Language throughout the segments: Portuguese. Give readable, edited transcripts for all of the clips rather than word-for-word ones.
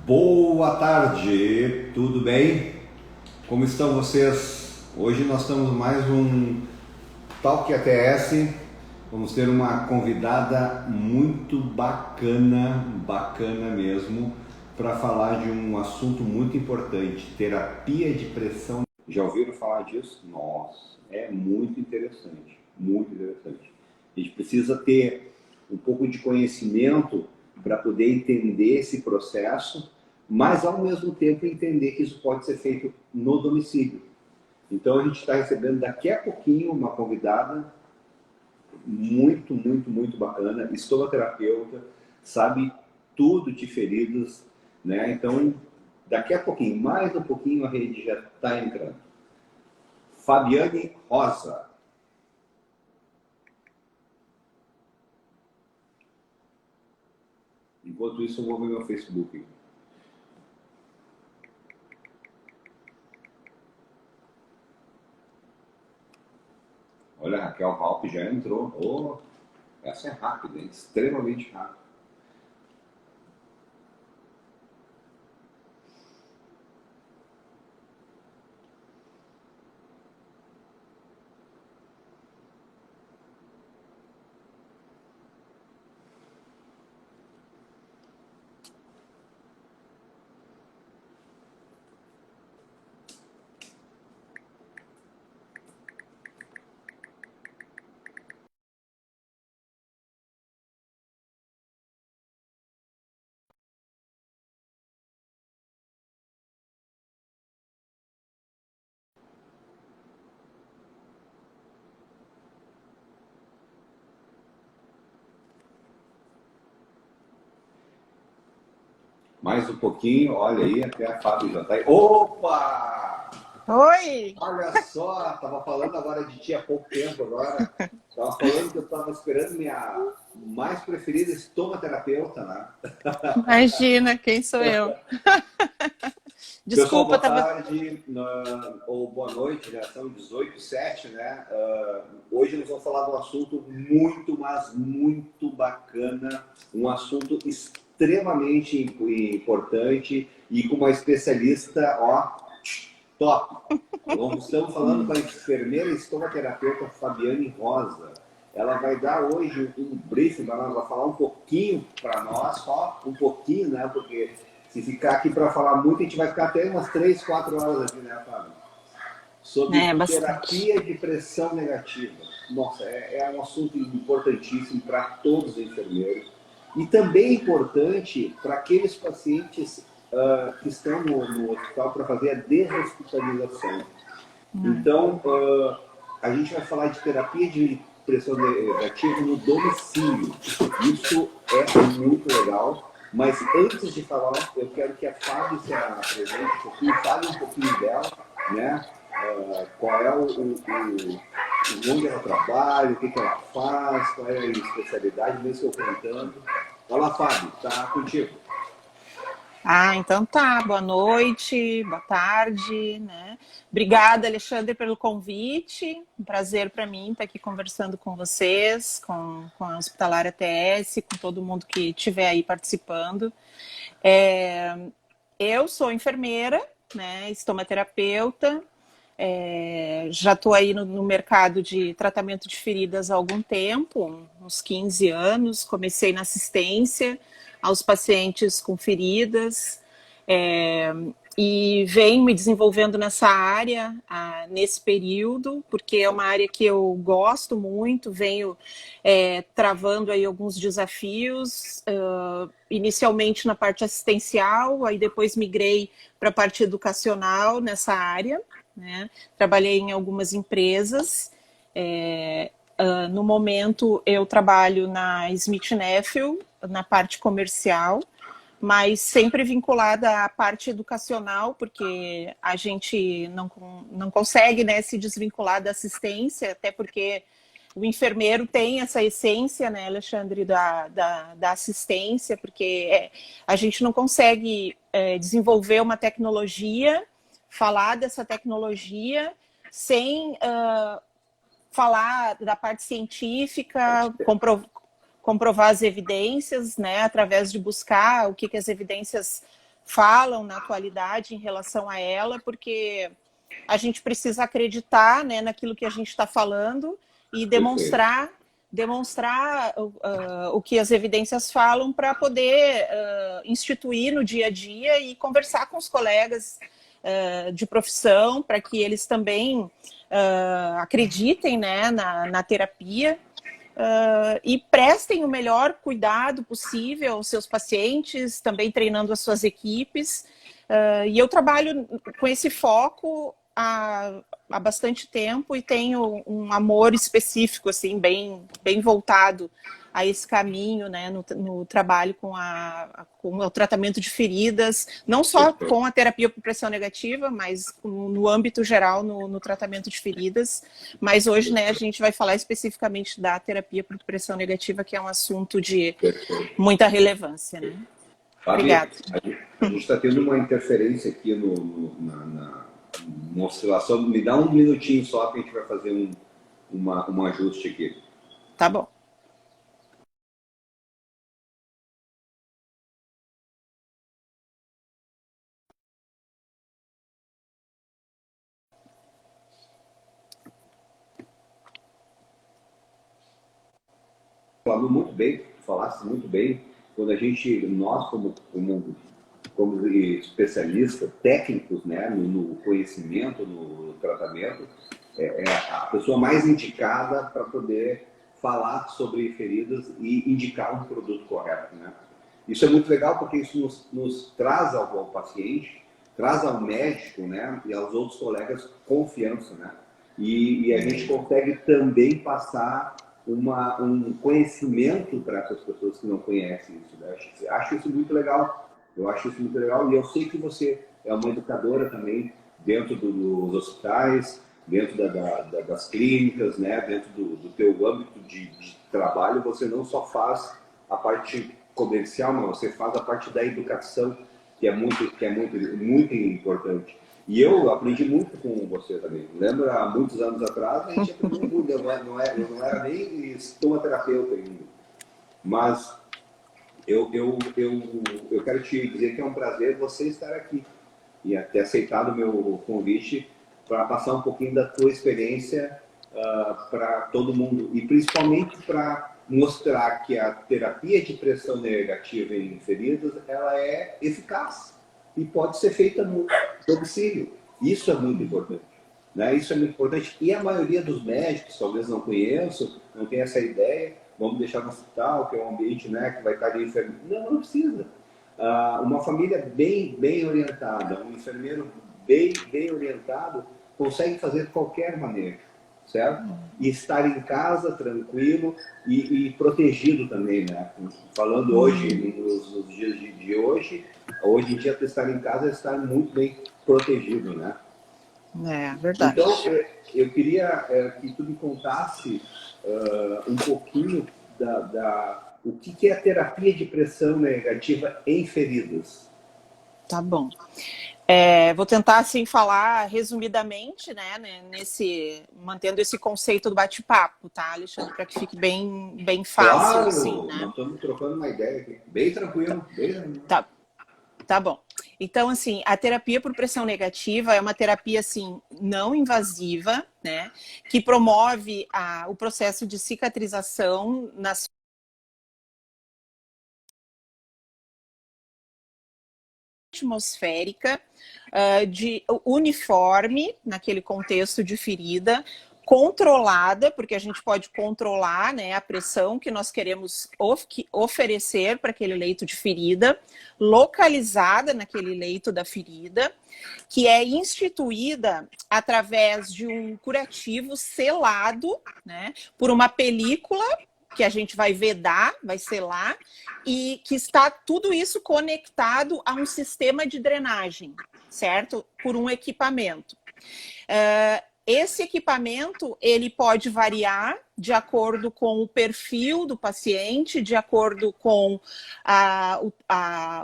Boa tarde, tudo bem? Como estão vocês? Hoje nós temos mais um Talk ATS. Vamos ter uma convidada muito bacana mesmo, para falar de um assunto muito importante, terapia de pressão. Já ouviram falar disso? Nossa, é muito interessante, muito interessante. A gente precisa ter um pouco de conhecimento para poder entender esse processo, mas ao mesmo tempo entender que isso pode ser feito no domicílio. Então a gente está recebendo daqui a pouquinho uma convidada muito bacana, estomaterapeuta, sabe tudo de feridas, né? Então daqui a pouquinho, mais um pouquinho, a rede já está entrando. Fabiane Rosa. Enquanto isso, eu vou ver meu Facebook. Olha, a Raquel Halp já entrou. Oh, essa é rápida, hein? Extremamente rápida. Mais um pouquinho, olha aí, até a Fábio já está aí. Opa! Oi! Olha só, estava falando agora de ti há pouco tempo agora. Estava falando que eu estava esperando minha mais preferida estomaterapeuta, né? Imagina, quem sou eu? Pessoal, Desculpa, boa tarde ou boa noite, já são 18h07, né? Hoje nós vamos falar de um assunto mas muito bacana, um assunto extremamente importante e com uma especialista, ó, top. Estamos falando com a enfermeira estomaterapeuta Fabiane Rosa. Ela vai dar hoje um briefing para nós, vai falar um pouquinho para nós, só um pouquinho, né? Porque se ficar aqui para falar muito, a gente vai ficar até umas 3, 4 horas aqui, né, Fábio? Sobre terapia de pressão negativa. Nossa, é um assunto importantíssimo para todos os enfermeiros. E também importante para aqueles pacientes que estão no hospital para fazer a deshospitalização. Então, a gente vai falar de terapia de pressão negativa no domicílio. Isso é muito legal. Mas antes de falar, eu quero que a Fábio se apresente um pouquinho, fale um pouquinho dela, né? Qual é onde ela trabalha, o que ela faz, qual é a especialidade, mesmo que eu contando. Olá, Fábio, tá contigo. Então tá, boa noite, boa tarde, né? Obrigada, Alexandre, pelo convite. Um prazer para mim estar aqui conversando com vocês, com a Hospitalar ATS, com todo mundo que estiver aí participando. Eu sou enfermeira, né? Estomaterapeuta. Já estou aí no mercado de tratamento de feridas há algum tempo, uns 15 anos. Comecei na assistência aos pacientes com feridas e venho me desenvolvendo nessa área nesse período, porque é uma área que eu gosto muito, venho travando aí alguns desafios, inicialmente na parte assistencial, aí depois migrei para a parte educacional nessa área. Né? Trabalhei em algumas empresas. No momento, eu trabalho na Smith Nephew, na parte comercial, mas sempre vinculada à parte educacional, porque a gente não consegue, né, se desvincular da assistência, até porque o enfermeiro tem essa essência, né, Alexandre, da assistência, porque a gente não consegue desenvolver uma tecnologia, falar dessa tecnologia sem falar da parte científica, comprovar as evidências, né, através de buscar o que as evidências falam na atualidade em relação a ela, porque a gente precisa acreditar, né, naquilo que a gente está falando e demonstrar o que as evidências falam para poder instituir no dia a dia e conversar com os colegas de profissão para que eles também acreditem, né, na terapia e prestem o melhor cuidado possível aos seus pacientes, também treinando as suas equipes. E eu trabalho com esse foco há bastante tempo e tenho um amor específico, assim, bem voltado a esse caminho, né, no trabalho com o tratamento de feridas, não só com a terapia por pressão negativa, mas no âmbito geral no tratamento de feridas. Mas hoje, né, a gente vai falar especificamente da terapia por pressão negativa, que é um assunto de muita relevância, né? Fabi, Obrigada. A gente está tendo uma interferência aqui uma oscilação. Me dá um minutinho só que a gente vai fazer um ajuste aqui. Tá bom. Falando muito bem, falaste muito bem, quando nós como especialistas, técnicos, né, no conhecimento, no tratamento, é a pessoa mais indicada para poder falar sobre feridas e indicar um produto correto, né? Isso é muito legal porque isso nos traz ao paciente, traz ao médico, né, e aos outros colegas confiança, né? E a gente consegue também passar um conhecimento para essas pessoas que não conhecem isso, né? Acho isso muito legal. Eu acho isso muito legal e eu sei que você é uma educadora também dentro dos hospitais, dentro das clínicas, né? Dentro do teu âmbito de trabalho. Você não só faz a parte comercial, mas você faz a parte da educação, que é muito importante. E eu aprendi muito com você também. Lembra, há muitos anos atrás, a gente aprendeu muito. Eu não era nem estomaterapeuta ainda. Mas eu quero te dizer que é um prazer você estar aqui e ter aceitado o meu convite para passar um pouquinho da tua experiência para todo mundo. E principalmente para mostrar que a terapia de pressão negativa em feridas, ela é eficaz e pode ser feita no domicílio. Isso é muito importante, né? Isso é muito importante. E a maioria dos médicos, talvez não conheçam, não tem essa ideia, vamos deixar no hospital, que é um ambiente, né, que vai estar de enfermeiro. Não precisa. Uma família bem orientada, um enfermeiro bem orientado, consegue fazer de qualquer maneira, certo? E estar em casa, tranquilo e protegido também, né? Falando hoje, nos dias de hoje em dia, estar em casa é estar muito bem protegido, né? É verdade. Então, eu queria que tu me contasse um pouquinho o que é a terapia de pressão negativa em feridas. Tá bom. Vou tentar, assim, falar resumidamente, né, mantendo esse conceito do bate-papo, tá, Alexandre, para que fique bem fácil, Claro, assim, né? nós estamos trocando uma ideia aqui. Bem tranquilo, bem tranquilo. Tá bom. Então, assim, a terapia por pressão negativa é uma terapia, assim, não invasiva, né, que promove o processo de cicatrização nas atmosférica, de uniforme, naquele contexto de ferida, controlada, porque a gente pode controlar, né, a pressão que nós queremos oferecer para aquele leito de ferida, localizada naquele leito da ferida, que é instituída através de um curativo selado, né, por uma película que a gente vai vedar, vai selar, e que está tudo isso conectado a um sistema de drenagem, certo? Por um equipamento. Esse equipamento, ele pode variar de acordo com o perfil do paciente, de acordo com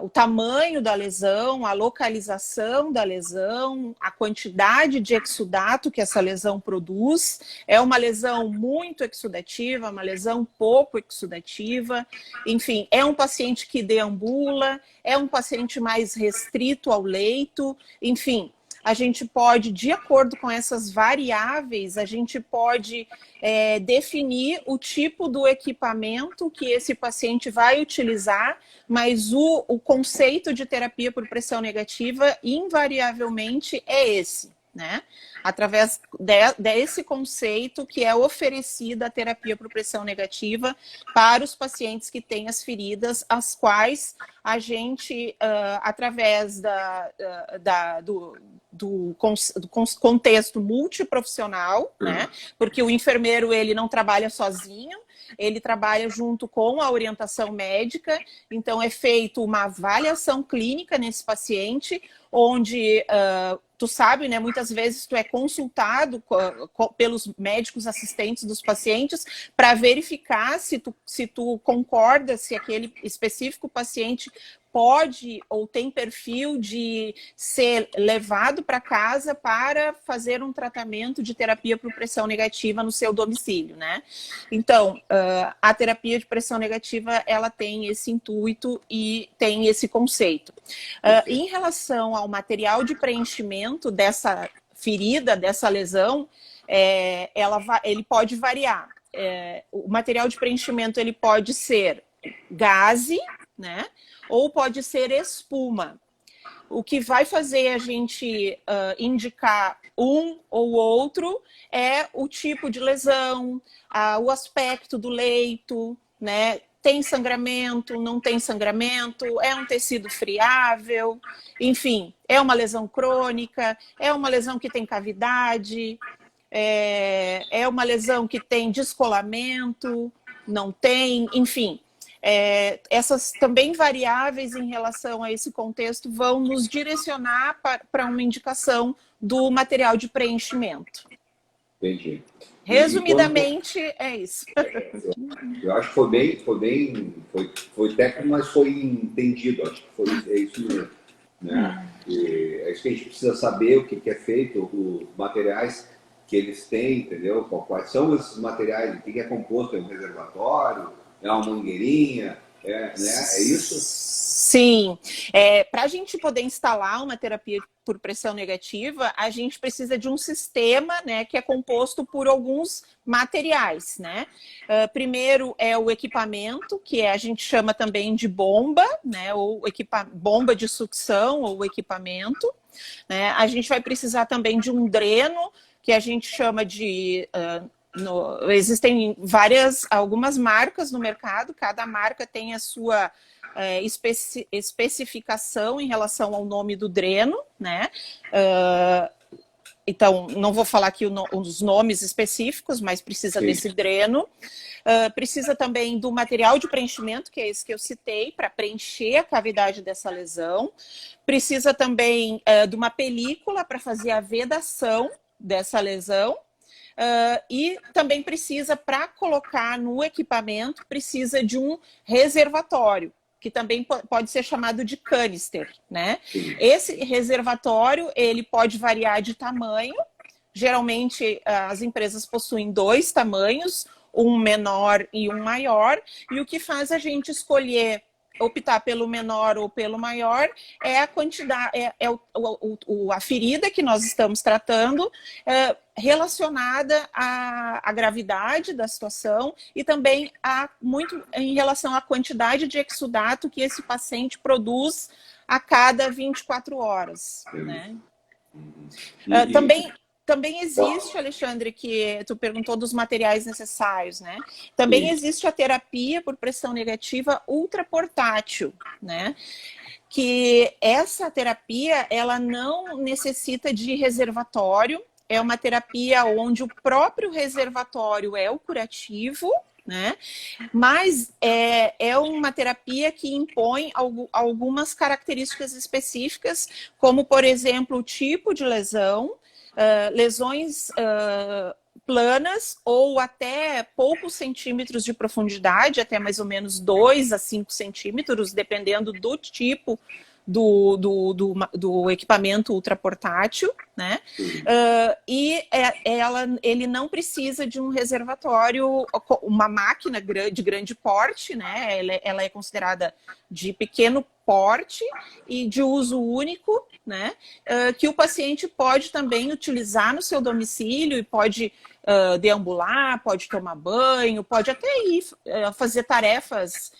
o tamanho da lesão, a localização da lesão, a quantidade de exudato que essa lesão produz. É uma lesão muito exudativa, uma lesão pouco exudativa. Enfim, é um paciente que deambula, é um paciente mais restrito ao leito, enfim. A gente pode, de acordo com essas variáveis, a gente pode definir o tipo do equipamento que esse paciente vai utilizar, mas o conceito de terapia por pressão negativa, invariavelmente, é esse, né? Através desse conceito que é oferecida a terapia por pressão negativa para os pacientes que têm as feridas, as quais a gente, através do contexto multiprofissional, né? Porque o enfermeiro, ele não trabalha sozinho, ele trabalha junto com a orientação médica, então é feita uma avaliação clínica nesse paciente, onde tu sabe, né, muitas vezes tu é consultado pelos médicos assistentes dos pacientes para verificar se tu concorda, se aquele específico paciente pode ou tem perfil de ser levado para casa para fazer um tratamento de terapia por pressão negativa no seu domicílio, né? Então, a terapia de pressão negativa, ela tem esse intuito e tem esse conceito. Em relação ao material de preenchimento dessa ferida, dessa lesão, ele pode variar. O material de preenchimento, ele pode ser gaze, né? Ou pode ser espuma. O que vai fazer a gente indicar um ou outro é o tipo de lesão, o aspecto do leito, né? Tem sangramento, não tem sangramento, é um tecido friável, enfim, é uma lesão crônica, é uma lesão que tem cavidade, é uma lesão que tem descolamento, não tem, enfim. Essas também variáveis em relação a esse contexto vão nos direcionar para uma indicação do material de preenchimento. Entendi. Resumidamente, é isso. Eu acho que foi técnico, mas foi entendido. Acho que é isso mesmo. Né? É isso que a gente precisa saber, o que é feito, os materiais que eles têm, entendeu? Quais são esses materiais, o que é composto, é um reservatório, é uma mangueirinha, né? É isso? Sim. Para a gente poder instalar uma terapia por pressão negativa, a gente precisa de um sistema, né, que é composto por alguns materiais, né? Primeiro é o equipamento, que a gente chama também de bomba, né, ou bomba de sucção ou equipamento, né? A gente vai precisar também de um dreno, que a gente chama de... existem algumas marcas no mercado, cada marca tem a sua especificação em relação ao nome do dreno, né? Então, não vou falar aqui os nomes específicos, mas precisa desse dreno. Precisa também do material de preenchimento, que é esse que eu citei, para preencher a cavidade dessa lesão. Precisa também de uma película para fazer a vedação dessa lesão. E também precisa, para colocar no equipamento, precisa de um reservatório, que também pode ser chamado de canister, né? Esse reservatório, ele pode variar de tamanho. Geralmente, as empresas possuem 2 tamanhos, um menor e um maior, e o que faz a gente optar pelo menor ou pelo maior é a quantidade, a ferida que nós estamos tratando, relacionada à gravidade da situação e também muito em relação à quantidade de exudato que esse paciente produz a cada 24 horas. Né? Também existe, Alexandre, que tu perguntou dos materiais necessários, né? Também existe a terapia por pressão negativa ultraportátil, né? Que essa terapia, ela não necessita de reservatório, é uma terapia onde o próprio reservatório é o curativo, né? Mas é uma terapia que impõe algumas características específicas, como, por exemplo, o tipo de lesão, lesões planas ou até poucos centímetros de profundidade, até mais ou menos 2 a 5 centímetros, dependendo do tipo do equipamento ultraportátil, né? Ele não precisa de um reservatório, uma máquina de grande porte, né? Ela é considerada de pequeno porte e de uso único, né? Que o paciente pode também utilizar no seu domicílio e pode deambular, pode tomar banho, pode até ir fazer tarefas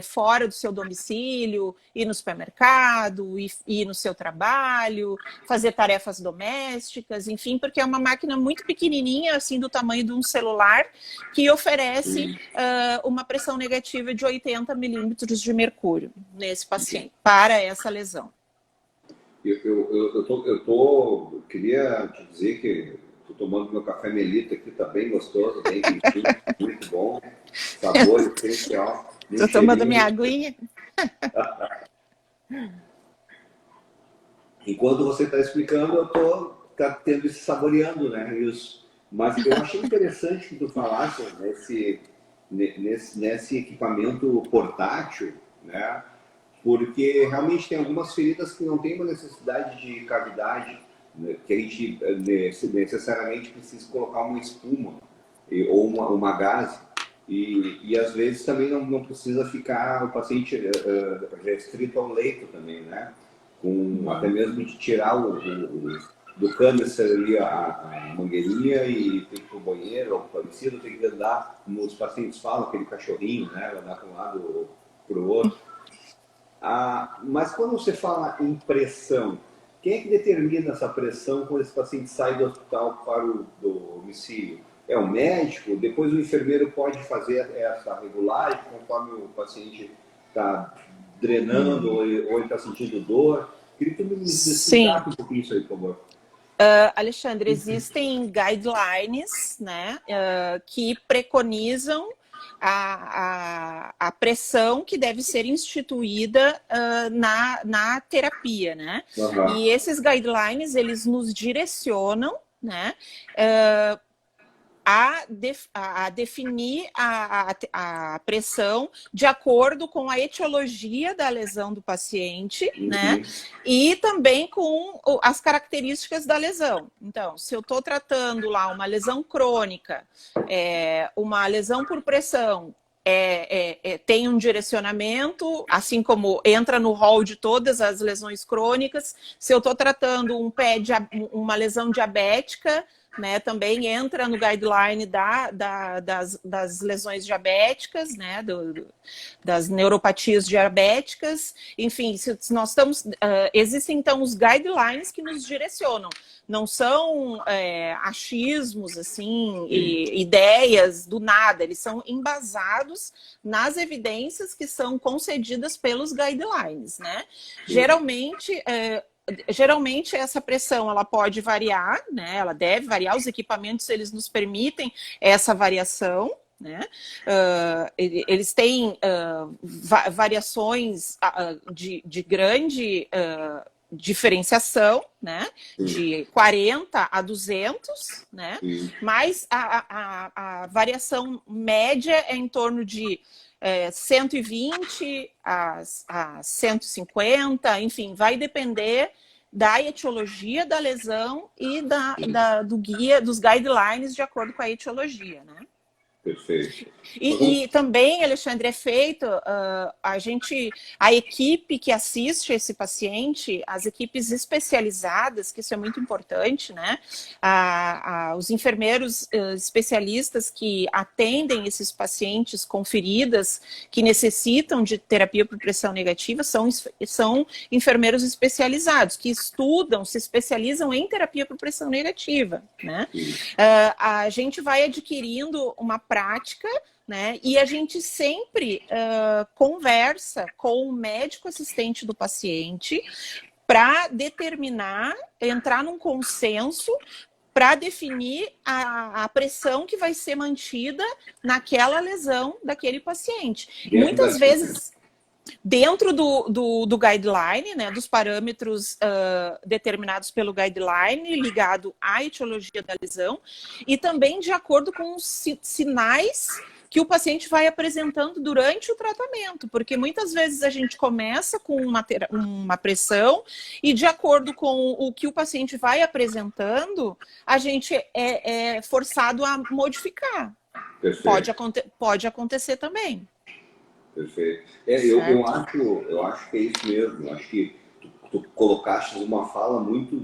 fora do seu domicílio, ir no supermercado, ir no seu trabalho, fazer tarefas domésticas, enfim, porque é uma máquina muito pequenininha, assim, do tamanho de um celular, que oferece uma pressão negativa de 80 milímetros de mercúrio nesse paciente, para essa lesão. Eu queria te dizer que estou tomando meu café Melita aqui, está bem gostoso, bem quentinho, muito bom, sabor especial. Estou tomando minha aguinha. Enquanto você está explicando, eu estou tendo esse saboreando, né? Mas eu achei interessante que tu falasse nesse equipamento portátil, né? Porque realmente tem algumas feridas que não tem uma necessidade de cavidade, né? Que a gente necessariamente precisa colocar uma espuma ou uma gase. E às vezes também não precisa ficar o paciente restrito ao leito também, né? Até mesmo de tirar do câncer ali a mangueirinha e tem que ir para o banheiro, ou parecido, tem que andar, como os pacientes falam, aquele cachorrinho, né? Andar para um lado para o outro. Mas quando você fala em pressão, quem é que determina essa pressão quando esse paciente sai do hospital para o domicílio? É o médico? Depois o enfermeiro pode fazer essa regulagem conforme o paciente está drenando ou ele está sentindo dor? Queria que tu me explicasse um pouquinho isso aí, por favor. Alexandre, existem guidelines, né, que preconizam a pressão que deve ser instituída na terapia, né? Uhum. E esses guidelines, eles nos direcionam, né, a definir a pressão de acordo com a etiologia da lesão do paciente, né? E também com as características da lesão. Então, se eu estou tratando lá uma lesão crônica, uma lesão por pressão, tem um direcionamento, assim como entra no rol de todas as lesões crônicas. Se eu estou tratando uma lesão diabética, né, também entra no guideline das lesões diabéticas, né, das neuropatias diabéticas. Enfim, se nós estamos, existem então os guidelines que nos direcionam. Não são achismos, assim, e ideias do nada. Eles são embasados nas evidências que são concedidas pelos guidelines, né? Geralmente essa pressão ela pode variar, né? Ela deve variar. Os equipamentos eles nos permitem essa variação, né? Eles têm variações de grande diferenciação, né? De 40 a 200, né? Mas a variação média é em torno de 120 a 150, enfim, vai depender da etiologia da lesão e do guia, dos guidelines de acordo com a etiologia, né? Perfeito. E também, Alexandre, é feito a equipe que assiste esse paciente, as equipes especializadas, que isso é muito importante, né? Os enfermeiros especialistas que atendem esses pacientes com feridas que necessitam de terapia por pressão negativa são enfermeiros especializados, que estudam, se especializam em terapia por pressão negativa, né? A gente vai adquirindo uma prática, né? E a gente sempre conversa com o médico assistente do paciente para determinar, entrar num consenso para definir a pressão que vai ser mantida naquela lesão daquele paciente. Muitas vezes dentro do guideline, né, dos parâmetros determinados pelo guideline, ligado à etiologia da lesão, e também de acordo com os sinais que o paciente vai apresentando durante o tratamento, porque muitas vezes a gente começa com uma pressão e, de acordo com o que o paciente vai apresentando, a gente é forçado a modificar. Pode acontecer também. Perfeito. Eu acho que é isso mesmo. Eu acho que tu colocaste uma fala muito,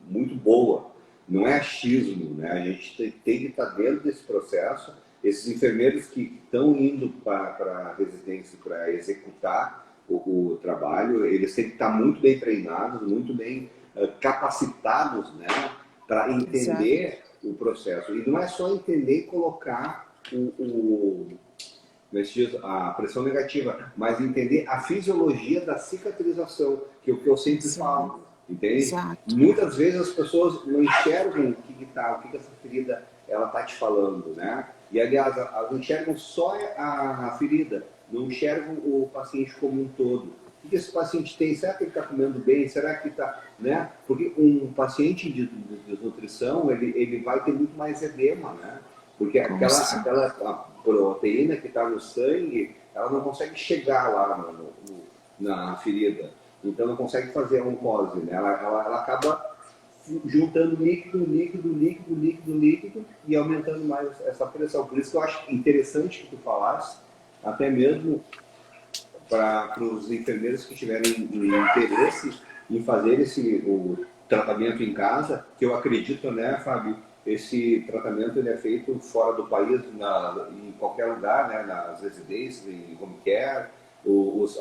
muito boa. Não é achismo, né? A gente tem que estar dentro desse processo. Esses enfermeiros que estão indo para a residência para executar o trabalho, eles têm que estar muito bem treinados, muito bem capacitados, né? Para entender o processo. E não é só entender e colocar a pressão negativa, mas entender a fisiologia da cicatrização, que é o que eu sempre falo, entende? Exato. Muitas vezes as pessoas não enxergam o que essa ferida ela está te falando, né? E, aliás, elas enxergam só a ferida, não enxergam o paciente como um todo. O que esse paciente tem? Será que ele está comendo bem? Será que está, né? Porque um paciente de desnutrição, ele vai ter muito mais edema, né? Porque aquela proteína que está no sangue, ela não consegue chegar lá na ferida. Então não consegue fazer a oncose, né? Ela acaba juntando líquido e aumentando mais essa pressão. Por isso que eu acho interessante que tu falasse, até mesmo para os enfermeiros que tiverem interesse em fazer o tratamento em casa, que eu acredito, né, Fábio? Esse tratamento ele é feito fora do país, em qualquer lugar, né, nas residências, em home care.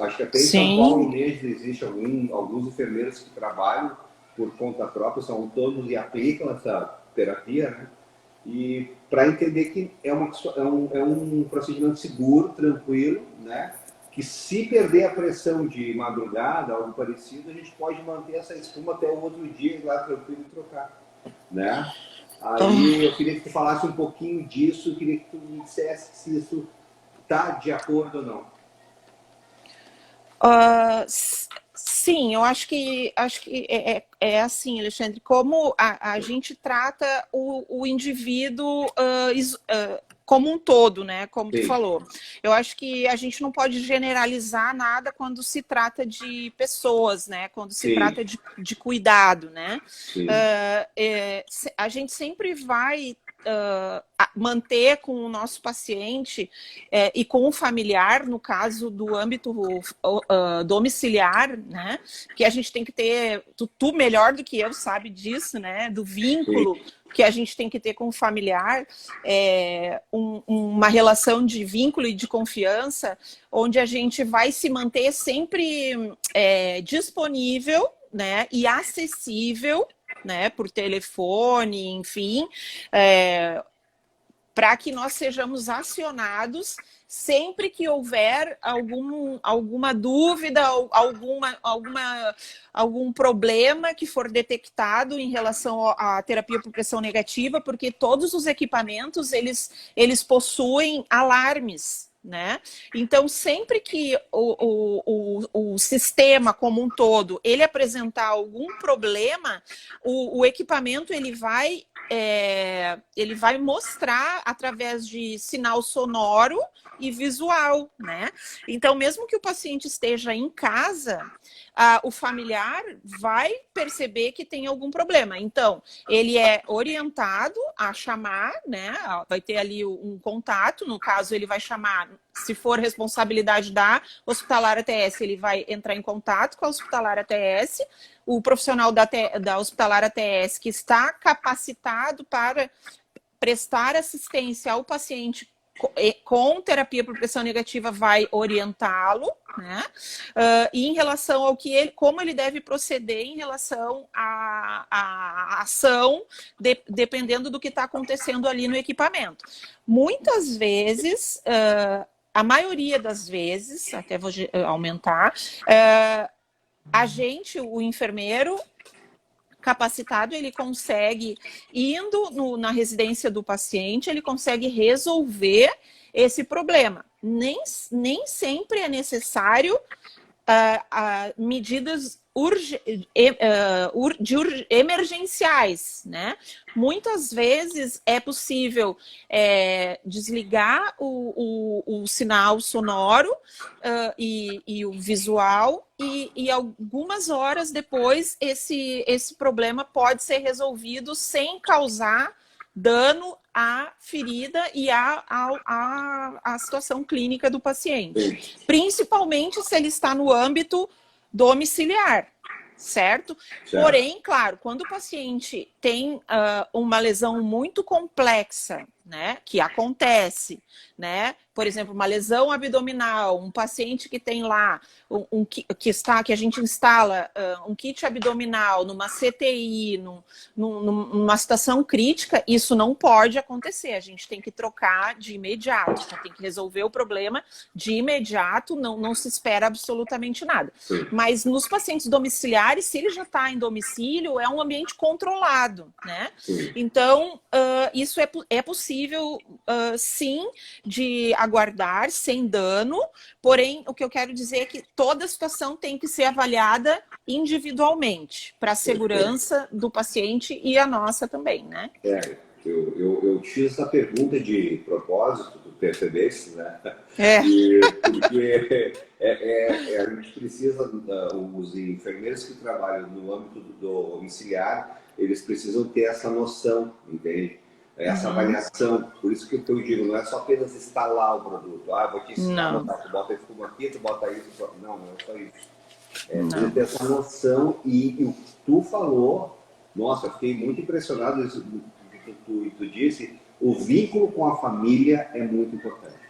Acho que até em São Paulo mesmo existe alguns enfermeiros que trabalham por conta própria, são autônomos e aplicam essa terapia, né? E para entender que é um procedimento seguro, tranquilo, né? Que se perder a pressão de madrugada, algo parecido, a gente pode manter essa espuma até o outro dia, ir lá tranquilo e trocar, né? Aí eu queria que tu falasse um pouquinho disso, eu queria que tu me dissesse se isso está de acordo ou não. Sim, eu acho que é assim, Alexandre, como a gente trata o indivíduo como um todo, né? Como tu falou. Eu acho que a gente não pode generalizar nada quando se trata de pessoas, né? Quando se trata de cuidado, né? A gente sempre vai manter com o nosso paciente e com o familiar, no caso do âmbito domiciliar, né? Que a gente tem que ter, tu melhor do que eu sabe disso, né? Do vínculo que a gente tem que ter com o familiar, uma relação de vínculo e de confiança, onde a gente vai se manter sempre disponível, né? E acessível, né, por telefone, enfim, para que nós sejamos acionados sempre que houver alguma dúvida, algum problema que for detectado em relação à terapia por pressão negativa, porque todos os equipamentos, eles possuem alarmes, né? Então, sempre que o sistema como um todo ele apresentar algum problema, o equipamento ele vai mostrar através de sinal sonoro e visual, né? Então, mesmo que o paciente esteja em casa, o familiar vai perceber que tem algum problema. Então, ele é orientado a chamar, né? Vai ter ali um contato, no caso, ele vai chamar, se for responsabilidade da hospitalar ATS, ele vai entrar em contato com a hospitalar ATS, o profissional da hospitalar ATS que está capacitado para prestar assistência ao paciente com terapia por pressão negativa vai orientá-lo, né? E em relação ao como ele deve proceder em relação à ação, dependendo do que está acontecendo ali no equipamento. Muitas vezes, a maioria das vezes, até vou aumentar, o enfermeiro capacitado, ele consegue, indo na residência do paciente, ele consegue resolver esse problema. Nem sempre é necessário medidas emergenciais, né? Muitas vezes é possível desligar o sinal sonoro e o visual e algumas horas depois esse problema pode ser resolvido sem causar dano à ferida e à situação clínica do paciente. Principalmente se ele está no âmbito domiciliar, certo? Porém, claro, quando o paciente tem uma lesão muito complexa, né, que acontece, né? Por exemplo, uma lesão abdominal, um paciente que tem lá que a gente instala um kit abdominal numa CTI, numa situação crítica, isso não pode acontecer. A gente tem que trocar de imediato, tem que resolver o problema de imediato, não se espera absolutamente nada. Sim. Mas nos pacientes domiciliares, se ele já está em domicílio, é um ambiente controlado, né? Sim. Então, isso é possível, sim, de aguardar sem dano, porém, o que eu quero dizer é que toda situação tem que ser avaliada individualmente, para a segurança do paciente e a nossa também, né? Eu fiz essa pergunta de propósito, tu percebesse, né? Porque a gente precisa, os enfermeiros que trabalham no âmbito do domiciliar, eles precisam ter essa noção, entende? Essa avaliação. Por isso que eu digo, não é só apenas instalar o produto. Vou te ensinar, tu bota espuma aqui, tu bota isso. Não é só isso. Precisa ter essa noção e o que tu falou, nossa, eu fiquei muito impressionado com o que tu disse, o vínculo com a família é muito importante.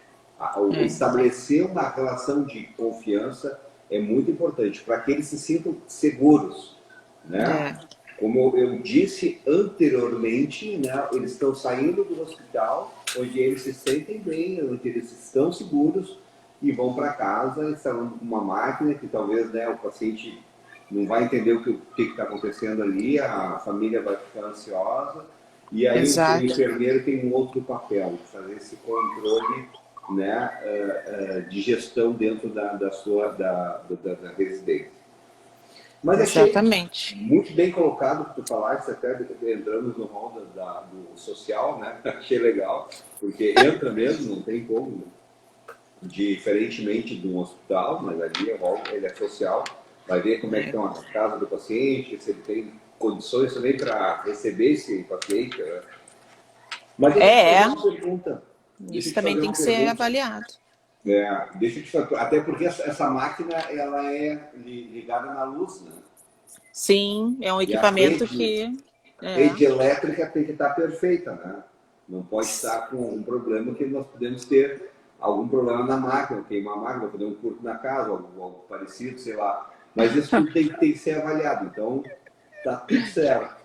Estabelecer uma relação de confiança é muito importante para que eles se sintam seguros, né? Como eu disse anteriormente, né, eles estão saindo do hospital, onde eles se sentem bem, onde eles estão seguros e vão para casa instalando uma máquina que talvez, né, o paciente não vai entender o que está acontecendo ali, a família vai ficar ansiosa e aí o enfermeiro tem um outro papel, de fazer esse controle, né, de gestão dentro da residência. Mas exatamente. Muito bem colocado que tu falaste, até entramos no rol do social, né? Achei legal, porque entra mesmo, não tem como, né? Diferentemente de um hospital, mas ali ele é social, vai ver como é que estão a casa do paciente, se ele tem condições também para receber esse paciente. Né? Mas deixa eu fazer uma pergunta. Isso também tem que ser avaliado. Deixa eu te falar, até porque essa máquina ela é ligada na luz, né? Sim, é um equipamento a rede elétrica tem que estar perfeita, né? Não pode estar com um problema que nós podemos ter algum problema na máquina, queimar a máquina, fazer um curto na casa, algo parecido, sei lá. Mas isso tudo tem que ser avaliado, então tá tudo certo.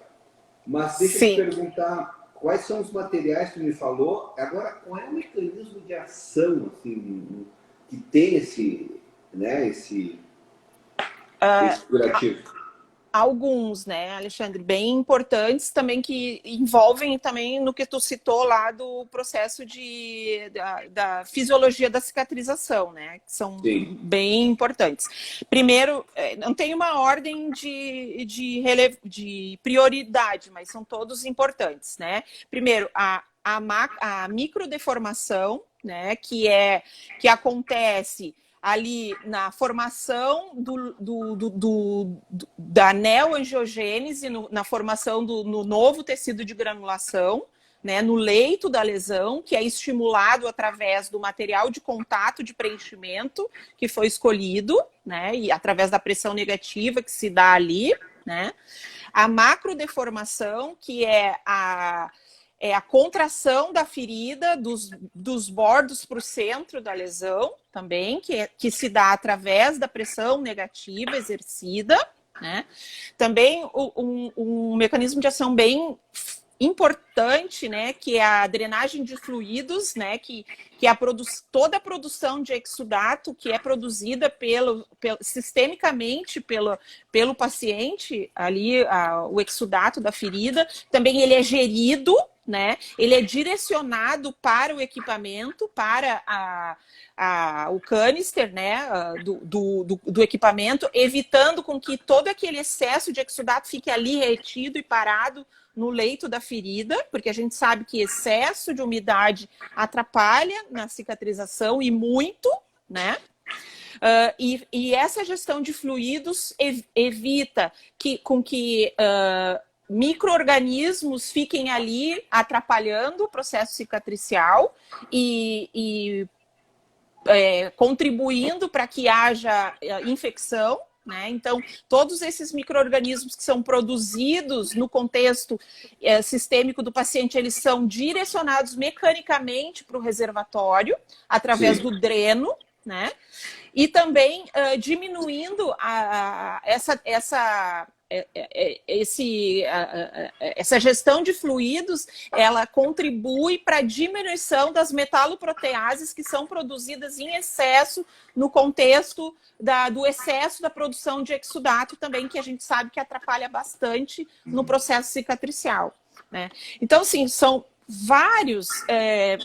Mas deixa eu te perguntar, quais são os materiais que tu me falou? Agora, qual é o mecanismo de ação assim, que tem esse curativo? Alguns, né, Alexandre, bem importantes também, que envolvem também no que tu citou lá do processo da fisiologia da cicatrização, né, que são bem importantes. Primeiro, não tem uma ordem de prioridade, mas são todos importantes, né. Primeiro, a microdeformação, né, que acontece ali na formação da neoangiogênese, na formação no novo tecido de granulação, né, no leito da lesão, que é estimulado através do material de contato de preenchimento que foi escolhido, né, e através da pressão negativa que se dá ali, né. A macrodeformação, que é a contração da ferida, dos bordos para o centro da lesão também, que se dá através da pressão negativa exercida, né? Também um mecanismo de ação bem importante, né, que é a drenagem de fluidos, né, que é toda a produção de exudato que é produzida sistemicamente pelo paciente, ali o exudato da ferida, também ele é gerido, né? Ele é direcionado para o equipamento, para o canister, né? Do equipamento, evitando com que todo aquele excesso de exudato fique ali retido e parado no leito da ferida, porque a gente sabe que excesso de umidade atrapalha na cicatrização e muito, né? E essa gestão de fluidos evita com que micro-organismos fiquem ali atrapalhando o processo cicatricial e contribuindo para que haja infecção, né? Então, todos esses micro-organismos que são produzidos no contexto sistêmico do paciente, eles são direcionados mecanicamente para o reservatório, através do dreno, né? E também diminuindo essa gestão de fluidos, ela contribui para a diminuição das metaloproteases que são produzidas em excesso no contexto do excesso da produção de exudato também, que a gente sabe que atrapalha bastante no processo cicatricial, né? Então, assim, são vários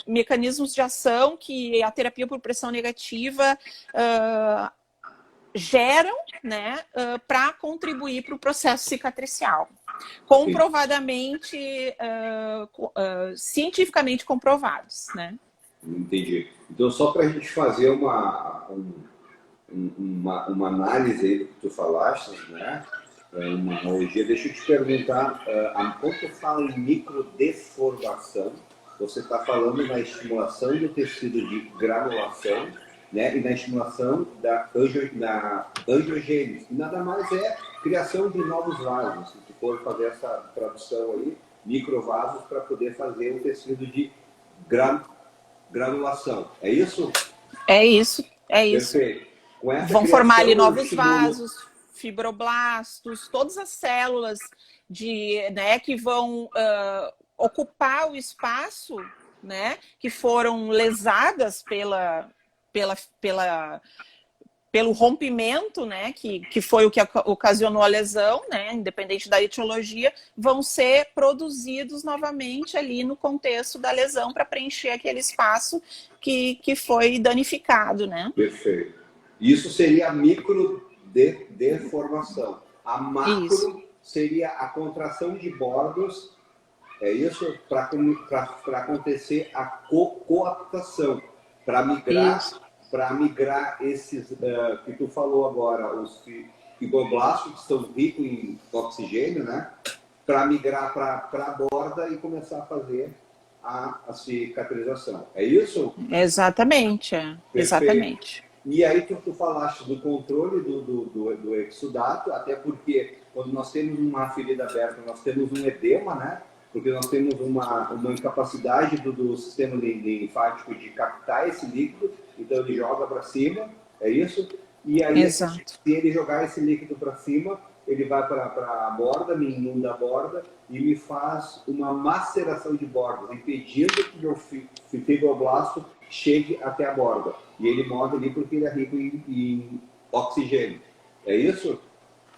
mecanismos de ação que a terapia por pressão negativa geram, né, para contribuir para o processo cicatricial. Comprovadamente, cientificamente comprovados, né? Entendi. Então, só para a gente fazer uma análise aí do que tu falaste, né? Uma analogia, deixa eu te perguntar, quando tu fala em microdeformação, você está falando na estimulação do tecido de granulação, né, e na estimulação da angiogênese, que nada mais é criação de novos vasos, se tu for fazer essa tradução aí, microvasos para poder fazer um tecido de granulação. É isso? É isso, é isso. Perfeito. Vão formar ali novos vasos, fibroblastos, todas as células né, que vão ocupar o espaço, né, que foram lesadas pelo rompimento, né, que foi o que ocasionou a lesão, né, independente da etiologia, vão ser produzidos novamente ali no contexto da lesão para preencher aquele espaço que foi danificado, né? Perfeito. Isso seria a microdeformação. A macro seria a contração de bordos, é isso? Para acontecer a coaptação, para migrar esses que tu falou agora, os fibroblastos que estão ricos em oxigênio, né? Para migrar para a borda e começar a fazer a cicatrização. É isso? Exatamente, exatamente. E aí tu falaste do controle do exudato, até porque quando nós temos uma ferida aberta, nós temos um edema, né? Porque nós temos uma incapacidade do sistema linfático de captar esse líquido, então ele joga para cima, é isso? E aí, se ele jogar esse líquido para cima, ele vai para a borda, me inunda a borda e me faz uma maceração de bordas, impedindo que meu fibroblasto chegue até a borda. E ele morre ali porque ele é rico em oxigênio. É isso?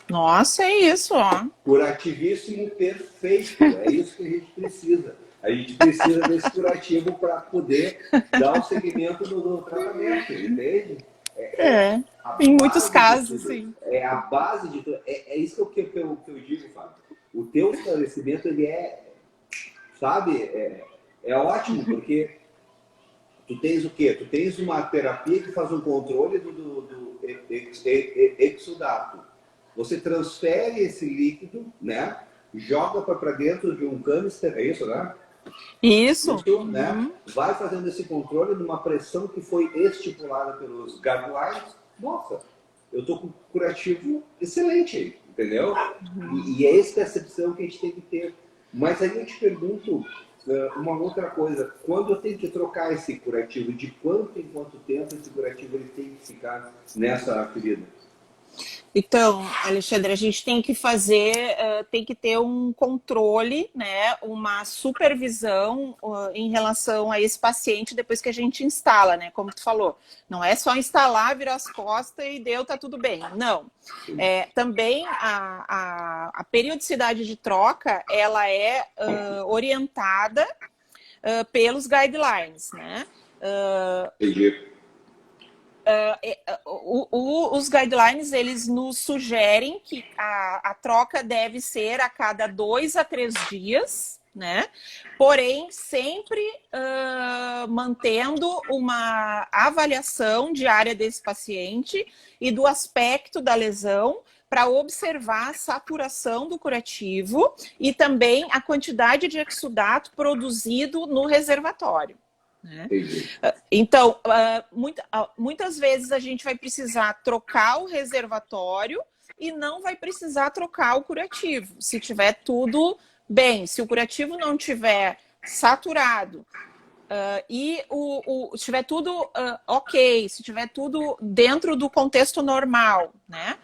Nossa, é isso, ó. Curativíssimo, perfeito. É isso que a gente precisa. A gente precisa desse curativo para poder dar o segmento do tratamento, entende? Em muitos casos, sim. É a base de tudo. É isso que eu digo, Fábio. O teu esclarecimento, ele sabe, é ótimo, porque tu tens o quê? Tu tens uma terapia que faz um controle do exudato. Você transfere esse líquido, né? Joga para dentro de um canister, é isso, né? Isso. Né? Vai fazendo esse controle numa pressão que foi estipulada pelos guidelines. Nossa, eu estou com um curativo excelente, entendeu? E é essa percepção que a gente tem que ter. Mas aí eu te pergunto uma outra coisa. Quando eu tenho que trocar esse curativo, de quanto em quanto tempo esse curativo ele tem que ficar nessa ferida? Então, Alexandre, a gente tem que fazer, tem que ter um controle, né, uma supervisão em relação a esse paciente depois que a gente instala, né, como tu falou. Não é só instalar, virar as costas e deu, tá tudo bem. Não. Também a periodicidade de troca, ela é orientada pelos guidelines, né? Entendi. Os guidelines, eles nos sugerem que a troca deve ser a cada 2 a 3 dias, né? Porém, sempre mantendo uma avaliação diária desse paciente e do aspecto da lesão para observar a saturação do curativo e também a quantidade de exudato produzido no reservatório. Né? Então, muitas vezes a gente vai precisar trocar o reservatório e não vai precisar trocar o curativo, se tiver tudo bem. Se o curativo não tiver saturado e se tiver tudo ok, se tiver tudo dentro do contexto normal, né?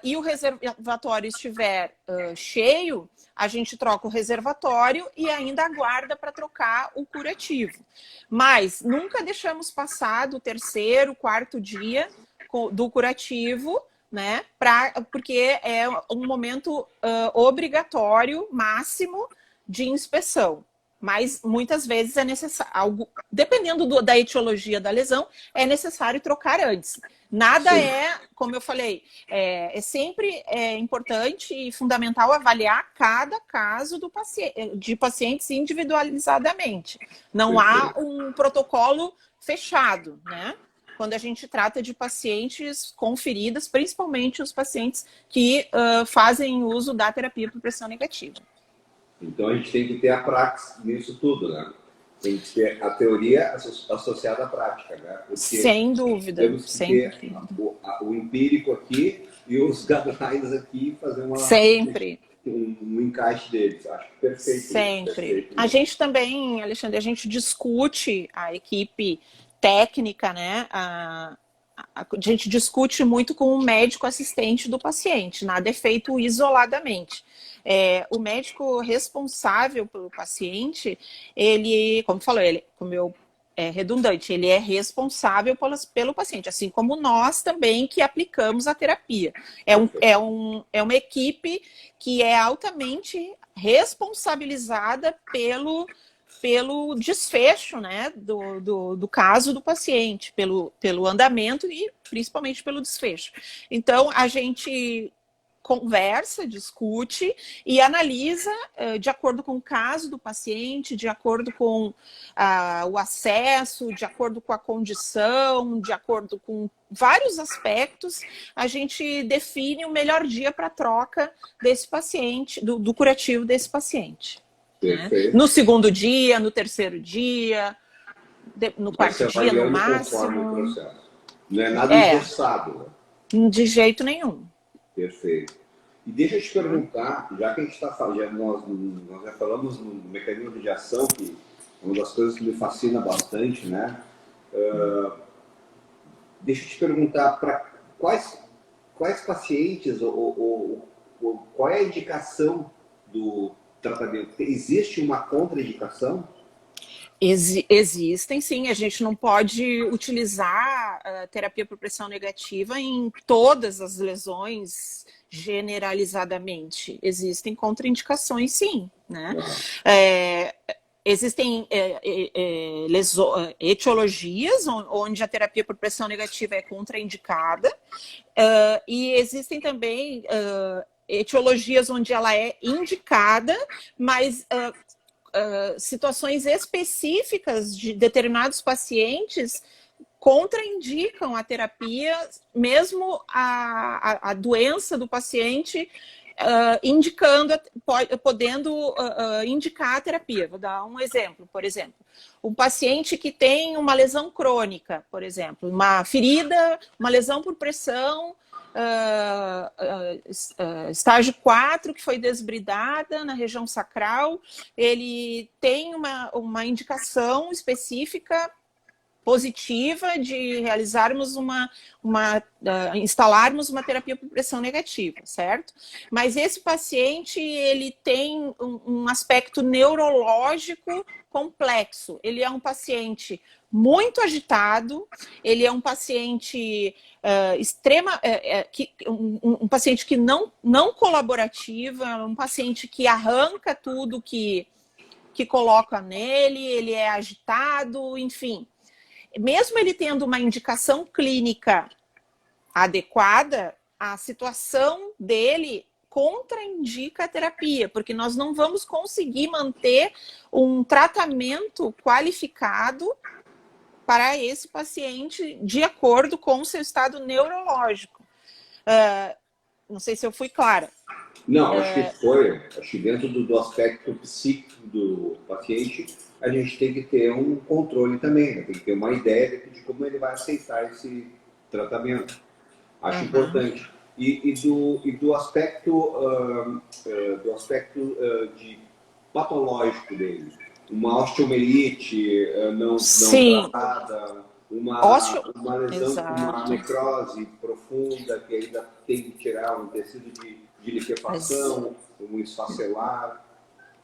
E o reservatório estiver cheio, a gente troca o reservatório e ainda aguarda para trocar o curativo. Mas nunca deixamos passar do 3º, 4º dia do curativo, né? Porque é um momento obrigatório, máximo, de inspeção. Mas muitas vezes é necessário, dependendo da etiologia da lesão, é necessário trocar antes. Nada como eu falei, é sempre importante e fundamental avaliar cada caso de pacientes individualizadamente. Não há um protocolo fechado, né? Quando a gente trata de pacientes com feridas, principalmente os pacientes que fazem uso da terapia por pressão negativa. Então a gente tem que ter a prática nisso tudo, né? Tem que ter a teoria associada à prática, né? Porque sem dúvida. Temos que ter o empírico aqui e os guidelines aqui e fazer um encaixe deles. Acho perfeito. Sempre. Perfeito. A gente também, Alexandre, a gente discute a equipe técnica, né? A gente discute muito com o médico assistente do paciente, nada é feito isoladamente. O médico responsável pelo paciente, ele, como falou, é redundante, ele é responsável pelo paciente, assim como nós também que aplicamos a terapia. É uma equipe que é altamente responsabilizada pelo desfecho, né, do caso do paciente, pelo andamento e principalmente pelo desfecho. Então, a gente conversa, discute e analisa de acordo com o caso do paciente, de acordo com o acesso, de acordo com a condição, de acordo com vários aspectos, a gente define o melhor dia para a troca desse paciente, do curativo desse paciente. Né? No 2º dia, no 3º dia, no 4º dia, no máximo. Não é nada engessado. De jeito nenhum. Perfeito. E deixa eu te perguntar, já que a gente está falando, nós já falamos no mecanismo de ação, que é uma das coisas que me fascina bastante, né? Deixa eu te perguntar, para quais pacientes, ou qual é a indicação do tratamento? Existe uma contraindicação? Existem, sim. A gente não pode utilizar a terapia por pressão negativa em todas as lesões generalizadamente. Existem contraindicações, sim. Né? Existem etiologias onde a terapia por pressão negativa é contraindicada e existem também etiologias onde ela é indicada, mas situações específicas de determinados pacientes contraindicam a terapia, mesmo a doença do paciente podendo indicar a terapia. Vou dar um exemplo, por exemplo. Um paciente que tem uma lesão crônica, por exemplo, uma ferida, uma lesão por pressão, estágio 4, que foi desbridada na região sacral, ele tem uma indicação específica positiva de realizarmos instalarmos uma terapia por pressão negativa, certo? Mas esse paciente, ele tem um aspecto neurológico complexo. Ele é um paciente muito agitado, ele é um paciente um paciente que não colaborativo, é um paciente que arranca tudo que coloca nele, ele é agitado, enfim. Mesmo ele tendo uma indicação clínica adequada, a situação dele contraindica a terapia, porque nós não vamos conseguir manter um tratamento qualificado para esse paciente de acordo com o seu estado neurológico. Não sei se eu fui clara. Não, acho que foi. Acho que dentro do aspecto psíquico do paciente, a gente tem que ter um controle também, né? Tem que ter uma ideia de como ele vai aceitar esse tratamento. Acho importante. E do aspecto, de patológico dele, uma osteomielite não tratada, uma lesão, uma necrose profunda que ainda tem que tirar um tecido de liquefação, um esfacelar.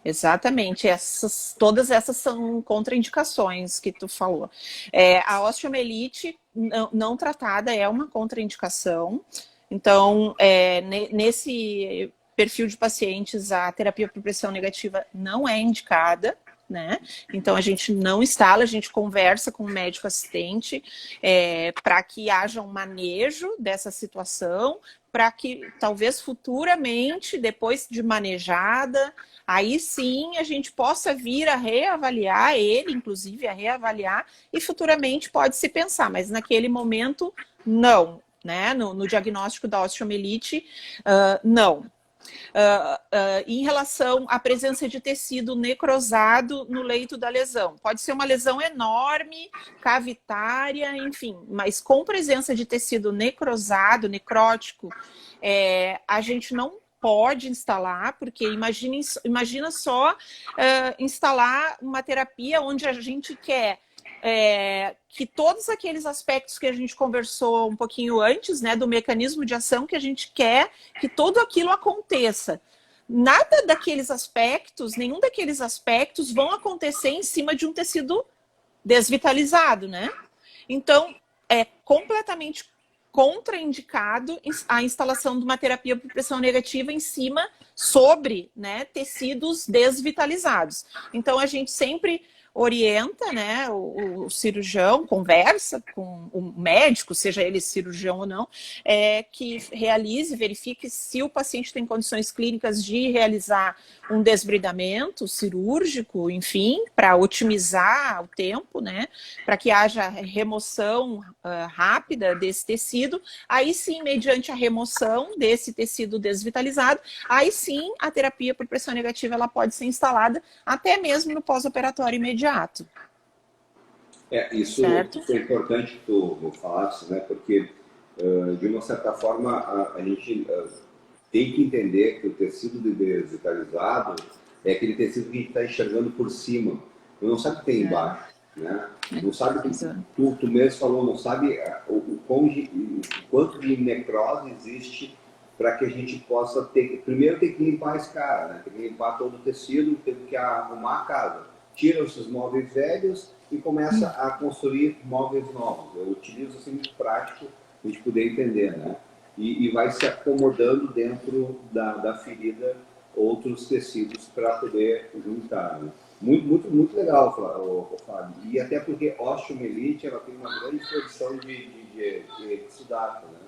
Exatamente, todas essas são contraindicações que tu falou. A osteomielite não tratada é uma contraindicação, então nesse perfil de pacientes a terapia por pressão negativa não é indicada, né? Então a gente não instala, a gente conversa com o médico assistente para que haja um manejo dessa situação, para que talvez futuramente, depois de manejada, aí sim a gente possa vir a reavaliar ele, inclusive a reavaliar, e futuramente pode se pensar, mas naquele momento não, né? No diagnóstico da osteomielite, não. Em relação à presença de tecido necrosado no leito da lesão. Pode ser uma lesão enorme, cavitária, enfim, mas com presença de tecido necrosado, necrótico, a gente não pode instalar, porque imagina só instalar uma terapia onde a gente quer que todos aqueles aspectos que a gente conversou um pouquinho antes, né, do mecanismo de ação, que a gente quer que tudo aquilo aconteça. Nada daqueles aspectos, nenhum daqueles aspectos vão acontecer em cima de um tecido desvitalizado, né? Então, é completamente contraindicado a instalação de uma terapia por pressão negativa sobre, né, tecidos desvitalizados. Então, a gente sempre orienta, né, o cirurgião, conversa com o médico, seja ele cirurgião ou não, que realize, verifique se o paciente tem condições clínicas de realizar um desbridamento cirúrgico, enfim, para otimizar o tempo, né, para que haja remoção rápida desse tecido. Aí sim, mediante a remoção desse tecido desvitalizado, aí sim a terapia por pressão negativa ela pode ser instalada até mesmo no pós-operatório imediato. Isso é importante que tu falasse, né? Porque, de uma certa forma, a gente tem que entender que o tecido desvitalizado é aquele tecido que a gente está enxergando por cima. Não sabe o que tem embaixo, né? Não sabe o que tu mesmo falou, não sabe o quanto de necrose existe para que a gente possa ter... Primeiro tem que limpar esse cara, né? Tem que limpar todo o tecido, tem que arrumar a casa. Tira esses móveis velhos e começa a construir móveis novos. Eu utilizo assim muito prático para a gente poder entender, né? E vai se acomodando dentro da ferida outros tecidos para poder juntar, né? Muito legal, Fábio. E até porque osteomielite ela tem uma grande produção de exudato, né?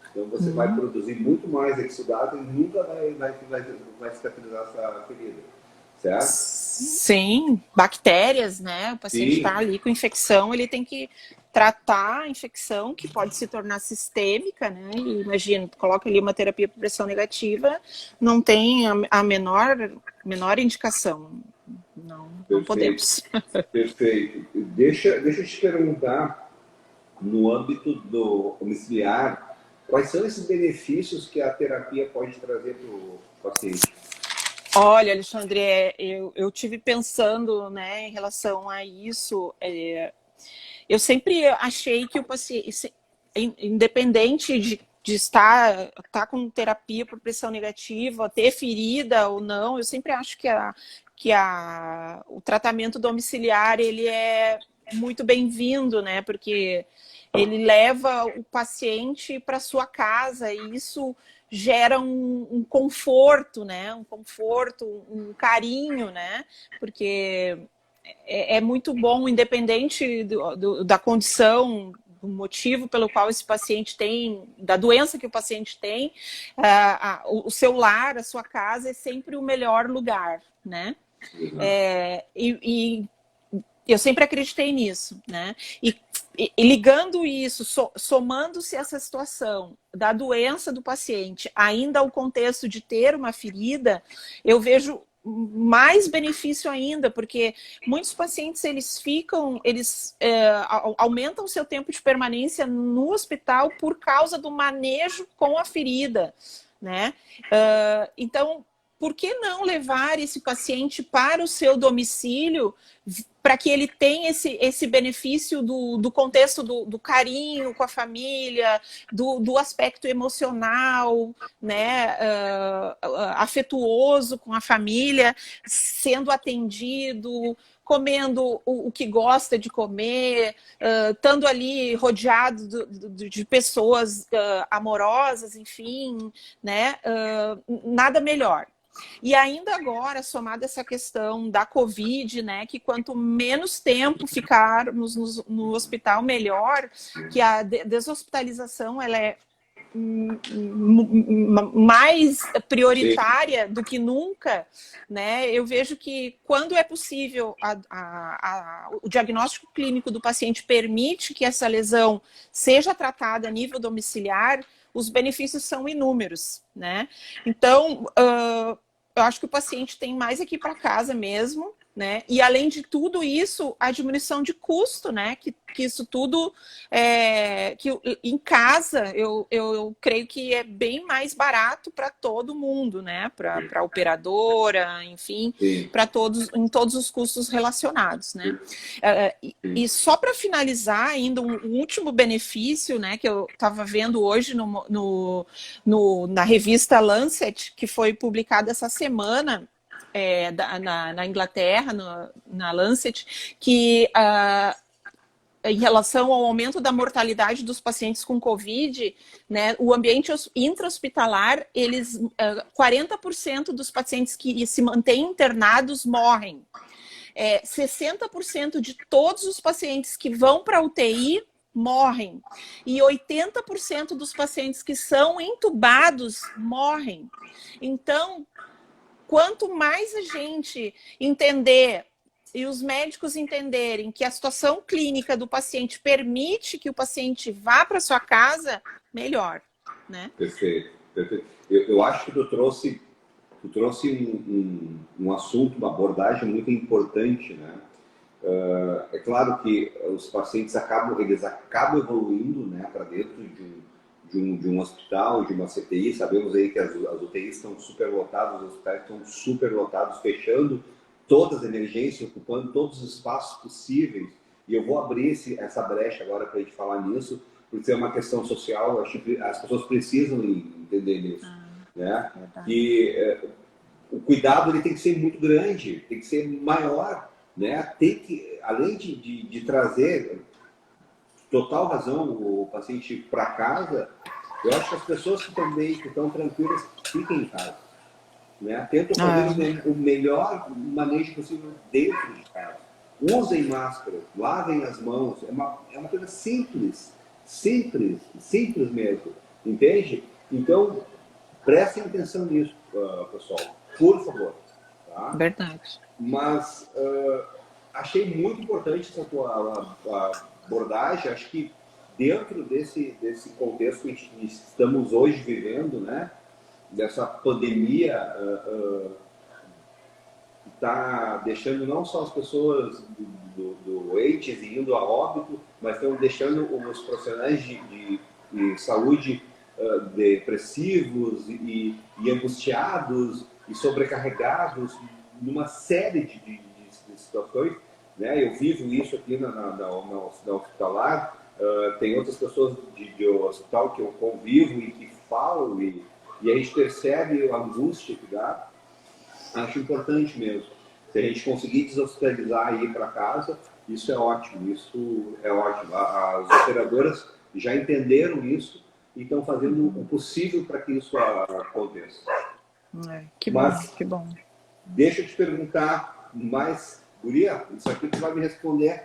Então você vai produzir muito mais exudato e nunca vai cicatrizar essa ferida. Certo? Sim, bactérias, né? O paciente está ali com infecção, ele tem que tratar a infecção, que pode se tornar sistêmica, né? E imagina, coloca ali uma terapia por pressão negativa, não tem a menor indicação. Não podemos. Perfeito. Deixa eu te perguntar, no âmbito do domiciliar, quais são esses benefícios que a terapia pode trazer para o paciente? Olha, Alexandre, eu tive pensando, né, em relação a isso. eu sempre achei que o paciente, independente de estar com terapia por pressão negativa, ter ferida ou não, eu sempre acho que o tratamento domiciliar ele é muito bem-vindo, né? Porque ele leva o paciente para sua casa e isso gera um conforto, né? Um conforto, um carinho, né? Porque é muito bom, independente da condição, do motivo pelo qual esse paciente tem, da doença que o paciente tem, o seu lar, a sua casa é sempre o melhor lugar, né? E eu sempre acreditei nisso, né? E ligando isso, somando-se essa situação da doença do paciente, ainda ao contexto de ter uma ferida, eu vejo mais benefício ainda, porque muitos pacientes eles aumentam seu tempo de permanência no hospital por causa do manejo com a ferida, né? Então, por que não levar esse paciente para o seu domicílio para que ele tenha esse benefício do contexto do carinho com a família, do aspecto emocional, né, afetuoso com a família, sendo atendido, comendo o que gosta de comer, estando ali rodeado de pessoas amorosas, enfim, né, nada melhor. E ainda agora, somado essa questão da Covid, né, que quanto menos tempo ficarmos no hospital, melhor, que a deshospitalização ela é mais prioritária do que nunca, né? Eu vejo que quando é possível o diagnóstico clínico do paciente permite que essa lesão seja tratada a nível domiciliar, os benefícios são inúmeros, né? Então, eu acho que o paciente tem mais aqui para casa mesmo, né? E além de tudo isso, a diminuição de custo, né? Que isso tudo que em casa eu creio que é bem mais barato para todo mundo, né? Para a operadora, enfim, para em todos os custos relacionados, né? E só para finalizar, ainda um último benefício, né? Que eu estava vendo hoje na revista Lancet, que foi publicada essa semana. Na Inglaterra, na Lancet, que em relação ao aumento da mortalidade dos pacientes com Covid, né, o ambiente intra-hospitalar, 40% dos pacientes que se mantêm internados morrem. 60% de todos os pacientes que vão para a UTI morrem. E 80% dos pacientes que são entubados morrem. Então, quanto mais a gente entender e os médicos entenderem que a situação clínica do paciente permite que o paciente vá para sua casa, melhor, né? Perfeito, perfeito. Eu acho que tu trouxe um assunto, uma abordagem muito importante, né? É claro que os pacientes acabam evoluindo, né, para dentro de um hospital, de uma CTI. Sabemos aí que as UTIs estão superlotadas, os hospitais estão superlotados, fechando todas as emergências, ocupando todos os espaços possíveis. E eu vou abrir essa brecha agora para a gente falar nisso, porque é uma questão social, acho que as pessoas precisam entender nisso. Né? E o cuidado ele tem que ser muito grande, tem que ser maior. Né? Tem que, além de trazer total razão o paciente para casa, eu acho que as pessoas que estão bem, que estão tranquilas, fiquem em casa. Né? Tentam fazer o melhor manejo possível dentro de casa. Usem máscara, lavem as mãos. É uma coisa simples mesmo. Entende? Então, prestem atenção nisso, pessoal. Por favor. Tá? Verdade. Mas achei muito importante essa tua abordagem. Acho que dentro desse contexto que estamos hoje vivendo, né, dessa pandemia, está deixando não só as pessoas doentes e indo a óbito, mas estão deixando os profissionais de saúde depressivos e angustiados e sobrecarregados numa série de situações né? Eu vivo isso aqui na hospitalar. Tem outras pessoas de hospital que eu convivo e que falam, e a gente percebe a angústia que dá. Acho importante mesmo. Se a gente conseguir deshospitalizar e ir para casa, isso é ótimo, isso é ótimo. As operadoras já entenderam isso e estão fazendo o possível para que isso aconteça. Que bom, que bom. Deixa eu te perguntar mais, guria, isso aqui tu vai me responder.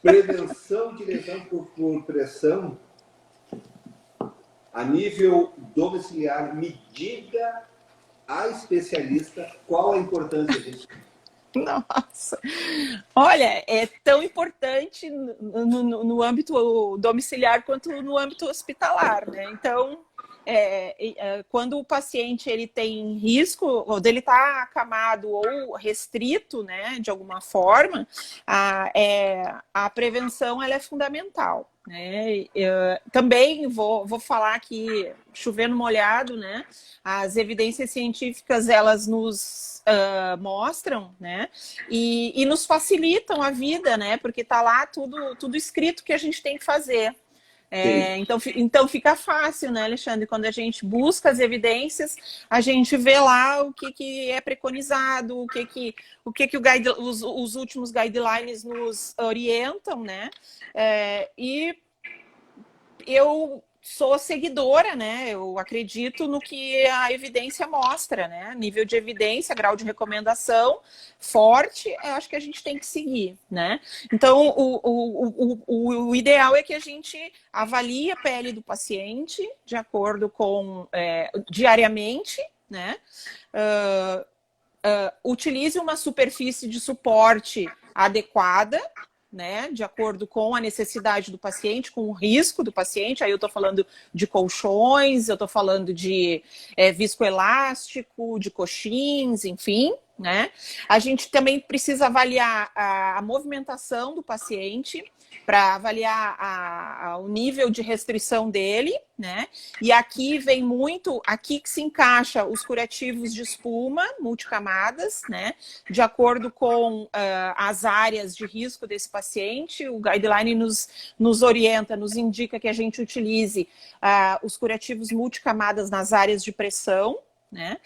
Prevenção de lesão por pressão a nível domiciliar, me diga a especialista qual a importância disso. Nossa, olha, é tão importante no âmbito domiciliar quanto no âmbito hospitalar, né? Então, quando o paciente ele tem risco, ou dele estar acamado ou restrito, né, de alguma forma, a prevenção ela é fundamental. Né? Também vou falar aqui, chovendo molhado, né? As evidências científicas elas nos mostram, né? E nos facilitam a vida, né? Porque está lá tudo escrito que a gente tem que fazer. Então fica fácil, né, Alexandre? Quando a gente busca as evidências, a gente vê lá o que é preconizado, os últimos guidelines nos orientam, né? E eu sou seguidora, né? Eu acredito no que a evidência mostra, né? Nível de evidência, grau de recomendação forte, eu acho que a gente tem que seguir, né? Então, o ideal é que a gente avalie a pele do paciente de acordo com diariamente, né? Utilize uma superfície de suporte adequada, né, de acordo com a necessidade do paciente, com o risco do paciente. Aí eu estou falando de colchões, eu estou falando de viscoelástico, de coxins, enfim, né? A gente também precisa avaliar a movimentação do paciente para avaliar o nível de restrição dele, né? E aqui vem muito, aqui que se encaixa os curativos de espuma multicamadas, né? De acordo com as áreas de risco desse paciente. O guideline nos orienta, nos indica que a gente utilize os curativos multicamadas nas áreas de pressão, né?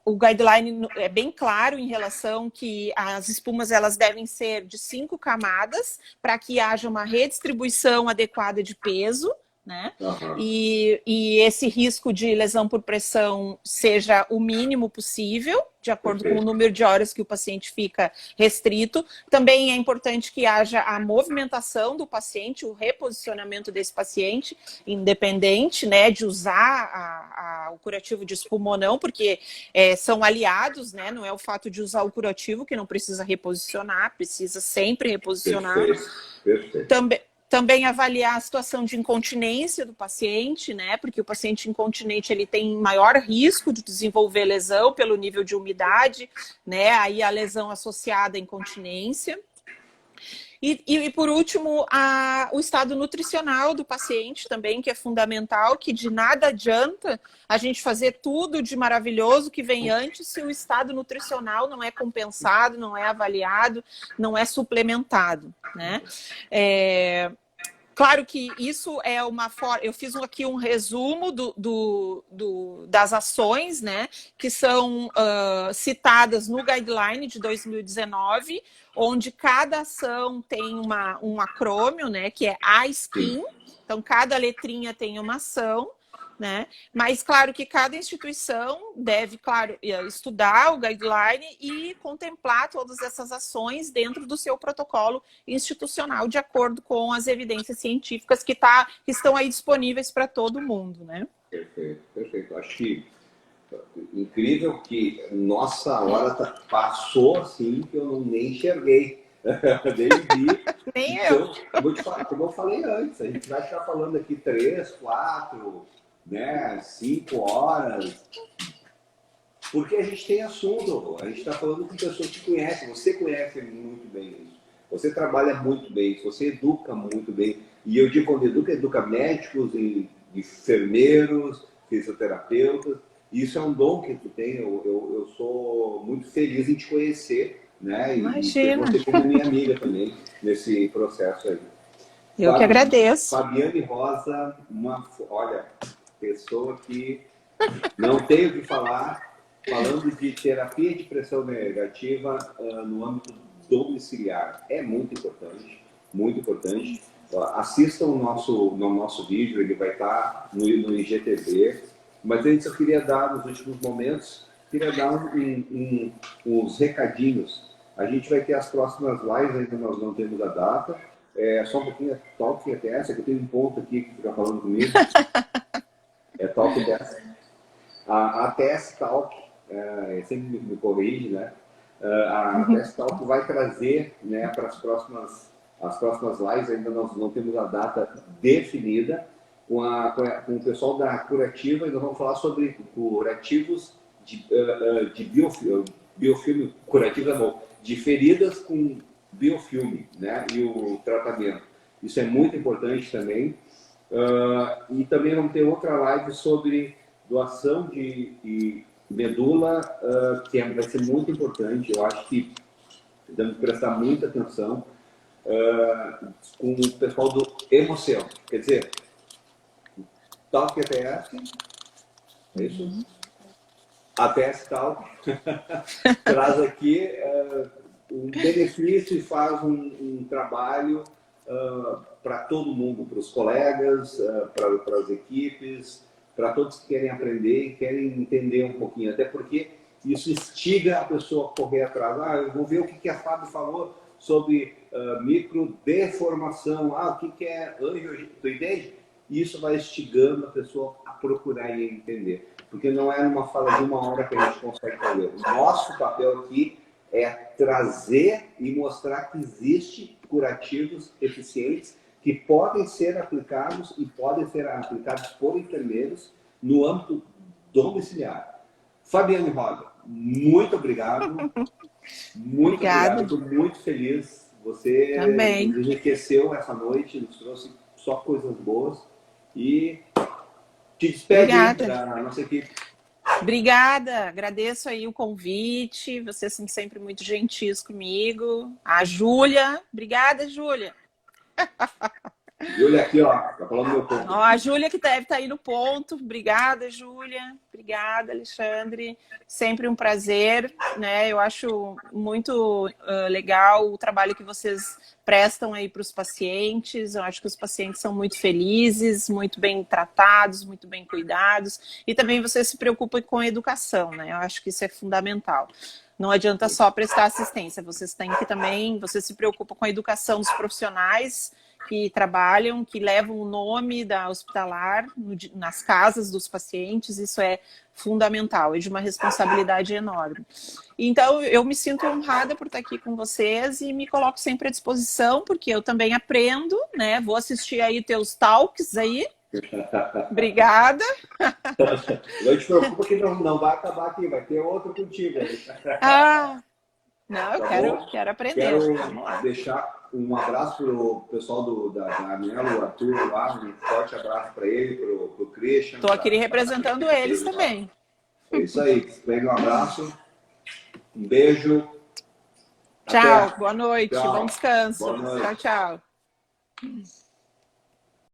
O guideline é bem claro em relação que as espumas elas devem ser de 5 camadas para que haja uma redistribuição adequada de peso, né? Uhum. E esse risco de lesão por pressão seja o mínimo possível, de acordo com o número de horas que o paciente fica restrito. Também é importante que haja a movimentação do paciente, o reposicionamento desse paciente, independente, né, de usar o curativo de espuma ou não, porque são aliados, né? Não é o fato de usar o curativo que não precisa reposicionar, precisa sempre reposicionar. Perfeito. Também avaliar a situação de incontinência do paciente, né? Porque o paciente incontinente ele tem maior risco de desenvolver lesão pelo nível de umidade, né? Aí a lesão associada à incontinência. E por último, o estado nutricional do paciente também, que é fundamental, que de nada adianta a gente fazer tudo de maravilhoso que vem antes se o estado nutricional não é compensado, não é avaliado, não é suplementado, né? Claro que isso é uma forma. Eu fiz aqui um resumo das ações, né, que são citadas no guideline de 2019, onde cada ação tem um acrônio, né, que é ASKIN. Então, cada letrinha tem uma ação. Né? Mas claro que cada instituição deve, claro, estudar o guideline e contemplar todas essas ações dentro do seu protocolo institucional, de acordo com as evidências científicas que estão aí disponíveis para todo mundo, né? Perfeito. Acho que incrível que nossa hora passou assim que eu nem enxerguei. Nem vi. Nem então, eu vou te falar, como eu falei antes, a gente vai ficar falando aqui 3, 4, né, 5 horas, porque a gente tem assunto, a gente está falando com pessoas que conhecem, você conhece muito bem isso, você trabalha muito bem isso, você educa muito bem, e eu digo quando educa médicos, enfermeiros, fisioterapeutas, e isso é um dom que tu tem, eu sou muito feliz em te conhecer, né? E Imagina. você como minha amiga também nesse processo aí. Eu que agradeço. Fabiane Rosa, olha, pessoa que não tenho o que falar, falando de terapia de pressão negativa no âmbito domiciliar. É muito importante, muito importante. Assistam no nosso vídeo, ele vai estar no IGTV. Mas antes eu queria dar, nos últimos momentos, uns recadinhos. A gente vai ter as próximas lives, ainda nós não temos a data. Só um pouquinho, Talk ETS, que eu tenho um ponto aqui que fica falando comigo. É Talk ETS. A TS Talk, sempre me corrige, né? A TS Talk vai trazer, né, para as próximas lives, ainda nós não temos a data definida, com o pessoal da Curativa, e nós vamos falar sobre curativos de biofilme, curativa não, de feridas com biofilme, né? E o tratamento. Isso é muito importante também. E também vamos ter outra live sobre doação de medula, que vai ser muito importante. Eu acho que temos que prestar muita atenção com o pessoal do Hemocel. Quer dizer, Talk ETS, é isso? A TS Talk traz aqui um benefício e faz um trabalho para todo mundo, para os colegas, para as equipes, para todos que querem aprender e querem entender um pouquinho, até porque isso instiga a pessoa a correr atrás. Eu vou ver o que a Fábio falou sobre microdeformação, o que é angiogenesia, e isso vai instigando a pessoa a procurar e entender, porque não é numa fala de uma hora que a gente consegue fazer. O nosso papel aqui é trazer e mostrar que existe curativos eficientes que podem ser aplicados e podem ser aplicados por enfermeiros no âmbito domiciliar. Fabiane Rosa, muito obrigado. Muito obrigado, estou muito feliz. Você Também. nos enriqueceu essa noite, nos trouxe só coisas boas. E te despede da nossa equipe. Obrigada, agradeço aí o convite, vocês são sempre muito gentis comigo. A Júlia, obrigada, Júlia. Júlia aqui, ó, tá falando meu ponto. A Júlia que deve estar aí no ponto. Obrigada, Júlia. Obrigada, Alexandre. Sempre um prazer, né? Eu acho muito legal o trabalho que vocês prestam aí para os pacientes. Eu acho que os pacientes são muito felizes, muito bem tratados, muito bem cuidados. E também vocês se preocupam com a educação, né? Eu acho que isso é fundamental. Não adianta só prestar assistência, vocês têm que também, vocês se preocupam com a educação dos profissionais que trabalham, que levam o nome da hospitalar nas casas dos pacientes, isso é fundamental, é de uma responsabilidade enorme. Então, eu me sinto honrada por estar aqui com vocês e me coloco sempre à disposição, porque eu também aprendo, né? Vou assistir aí teus talks aí. Obrigada. Não te preocupa que não vai acabar aqui, vai ter outro contigo aí. Não, eu quero aprender. Vamos lá. Deixar um abraço para o pessoal da Anelo, o Arthur lá, um forte abraço para ele, para o Christian. Estou aqui representando eles também. É isso aí, pega um abraço, um beijo. Tchau, boa noite, Tchau. bom descanso. Boa noite. Tchau, tchau.